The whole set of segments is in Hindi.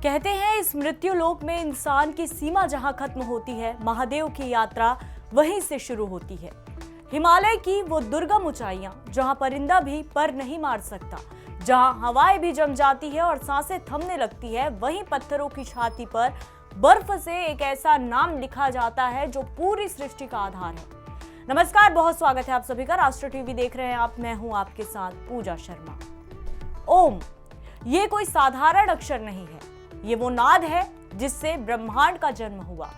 कहते हैं इस मृत्यु लोक में इंसान की सीमा जहां खत्म होती है, महादेव की यात्रा वहीं से शुरू होती है। हिमालय की वो दुर्गम ऊंचाइयां जहां परिंदा भी पर नहीं मार सकता, जहां हवाएं भी जम जाती है और सांसें थमने लगती है, वहीं पत्थरों की छाती पर बर्फ से एक ऐसा नाम लिखा जाता है जो पूरी सृष्टि का आधार है। नमस्कार, बहुत स्वागत है आप सभी का। राष्ट्र टीवी देख रहे हैं आप, मैं हूं आपके साथ पूजा शर्मा। ओम ये कोई साधारण अक्षर नहीं है, ये वो नाद है जिससे ब्रह्मांड का जन्म हुआ।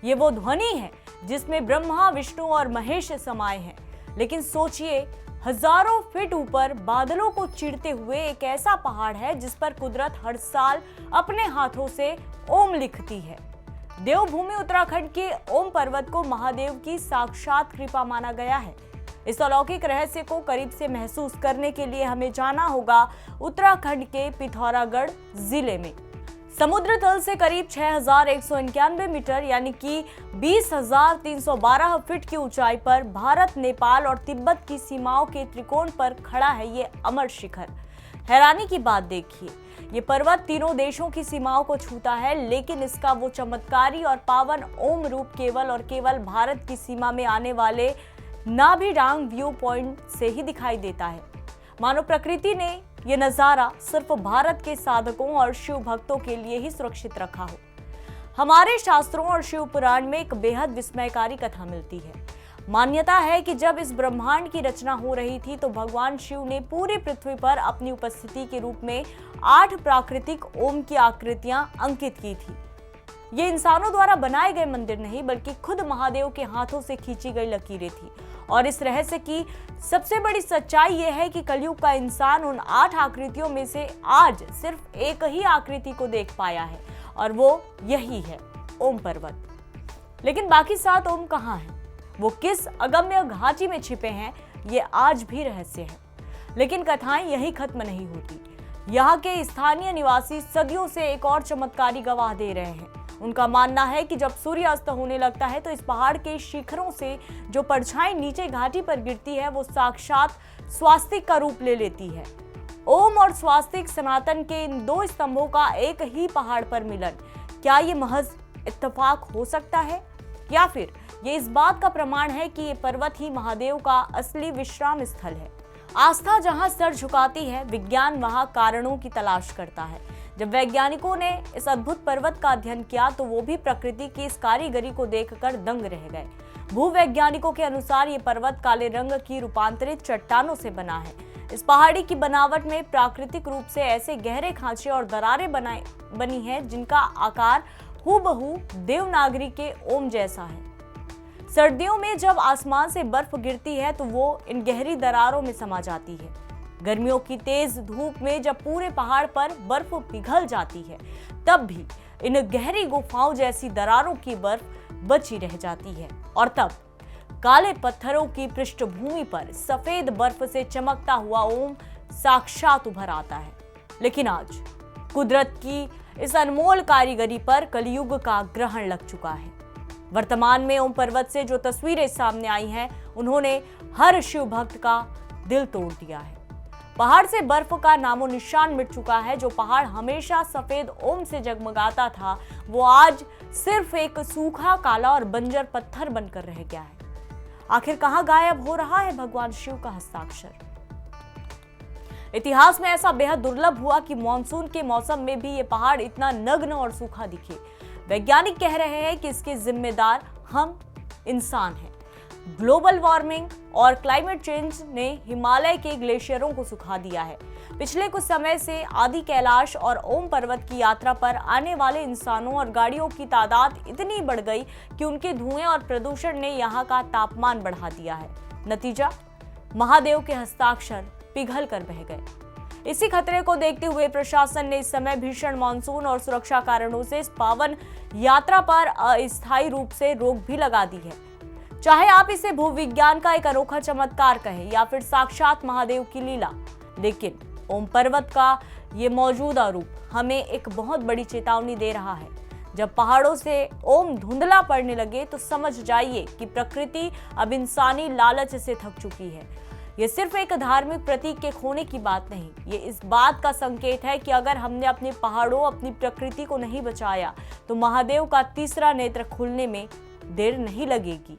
ये वो ध्वनि है जिसमें ब्रह्मा, विष्णु और महेश समाये हैं। लेकिन सोचिए, हजारों फीट ऊपर बादलों को चीरते हुए एक ऐसा पहाड़ है जिस पर कुदरत हर साल अपने हाथों से ओम लिखती है। देवभूमि उत्तराखंड के ओम पर्वत को महादेव की साक्षात कृपा माना गया है। इस अलौकिक रहस्य को करीब से महसूस करने के लिए हमें जाना होगा उत्तराखंड के पिथौरागढ़ जिले में। समुद्र तल से करीब 6191 मीटर यानी कि 20,312 फीट की ऊंचाई पर भारत, नेपाल और तिब्बत की सीमाओं के त्रिकोण पर खड़ा है ये अमर शिखर। हैरानी की बात देखिए, ये पर्वत तीनों देशों की सीमाओं को छूता है, लेकिन इसका वो चमत्कारी और पावन ओम रूप केवल और केवल भारत की सीमा में आने वाले नाभिडांग व्यू पॉइंट से ही दिखाई देता है। मानो प्रकृति ने यह नजारा सिर्फ भारत के साधकों और शिव भक्तों के लिए ही सुरक्षित रखा हो। हमारे शास्त्रों और शिव पुराण में एक बेहद विस्मयकारी कथा मिलती है। मान्यता है कि जब इस ब्रह्मांड की रचना हो रही थी तो भगवान शिव ने पूरी पृथ्वी पर अपनी उपस्थिति के रूप में 8 प्राकृतिक ओम की आकृतियां अंकित की थी। ये इंसानों द्वारा बनाए गए मंदिर नहीं, बल्कि खुद महादेव के हाथों से खींची गई लकीरें थी। और इस रहस्य की सबसे बड़ी सच्चाई यह है कि कलयुग का इंसान उन 8 आकृतियों में से आज सिर्फ एक ही आकृति को देख पाया है, और वो यही है ओम पर्वत। लेकिन बाकी 7 ओम कहाँ हैं? वो किस अगम्य घाटी में छिपे हैं? ये आज भी रहस्य है। लेकिन कथाएं यही खत्म नहीं होती। यहाँ के स्थानीय निवासी सदियों से एक और चमत्कारी गवाह दे रहे हैं। उनका मानना है कि जब सूर्यास्त होने लगता है तो इस पहाड़ के शिखरों से जो परछाई नीचे घाटी पर गिरती है वो साक्षात स्वास्तिक का रूप ले लेती है। ओम और स्वास्तिक सनातन के इन 2 स्तंभों का एक ही पहाड़ पर मिलन, क्या ये महज इत्तेफाक हो सकता है, या फिर ये इस बात का प्रमाण है कि ये पर्वत ही महादेव का असली विश्राम स्थल है? आस्था जहां सर झुकाती है, विज्ञान वहां कारणों की तलाश करता है। जब वैज्ञानिकों ने इस अद्भुत पर्वत का अध्ययन किया तो वो भी प्रकृति की इस कारीगरी को देखकर दंग रह गए। भूवैज्ञानिकों के अनुसार ये पर्वत काले रंग की रूपांतरित चट्टानों से बना है। इस पहाड़ी की बनावट में प्राकृतिक रूप से ऐसे गहरे खांचे और दरारें बनी हैं जिनका आकार हूबहू देवनागरी के ओम जैसा है। सर्दियों में जब आसमान से बर्फ गिरती है तो वो इन गहरी दरारों में समा जाती है। गर्मियों की तेज धूप में जब पूरे पहाड़ पर बर्फ पिघल जाती है, तब भी इन गहरी गुफाओं जैसी दरारों की बर्फ बची रह जाती है। और तब काले पत्थरों की पृष्ठभूमि पर सफेद बर्फ से चमकता हुआ ओम साक्षात उभर आता है। लेकिन आज कुदरत की इस अनमोल कारीगरी पर कलयुग का ग्रहण लग चुका है। वर्तमान में ओम पर्वत से जो तस्वीरें सामने आई हैं, उन्होंने हर शिव भक्त का दिल तोड़ दिया है। पहाड़ से बर्फ का नामो निशान मिट चुका है। जो पहाड़ हमेशा सफेद ओम से जगमगाता था, वो आज सिर्फ एक सूखा, काला और बंजर पत्थर बनकर रह गया है। आखिर कहां गायब हो रहा है भगवान शिव का हस्ताक्षर? इतिहास में ऐसा बेहद दुर्लभ हुआ कि मॉनसून के मौसम में भी ये पहाड़ इतना नग्न और सूखा दिखे। वैज्ञानिक कह रहे हैं कि इसके जिम्मेदार हम इंसान हैं। ग्लोबल वार्मिंग और क्लाइमेट चेंज ने हिमालय के ग्लेशियरों को सुखा दिया है। पिछले कुछ समय से आदि कैलाश और ओम पर्वत की यात्रा पर आने वाले इंसानों और गाड़ियों की तादाद इतनी बढ़ गई कि उनके धुएं और प्रदूषण ने यहाँ का तापमान बढ़ा दिया है। नतीजा, महादेव के हस्ताक्षर पिघल कर बह गए। इसी खतरे को देखते हुए प्रशासन ने इस समय भीषण मानसून और सुरक्षा कारणों से इस पावन यात्रा पर अस्थायी रूप से रोक भी लगा दी है। चाहे आप इसे भूविज्ञान का एक अनोखा चमत्कार कहें या फिर साक्षात महादेव की लीला, लेकिन ओम पर्वत का ये मौजूदा रूप हमें एक बहुत बड़ी चेतावनी दे रहा है। जब पहाड़ों से ओम धुंधला पड़ने लगे तो समझ जाइए कि प्रकृति अब इंसानी लालच से थक चुकी है। ये सिर्फ एक धार्मिक प्रतीक के खोने की बात नहीं, ये इस बात का संकेत है कि अगर हमने अपने पहाड़ों, अपनी प्रकृति को नहीं बचाया तो महादेव का तीसरा नेत्र खुलने में देर नहीं लगेगी।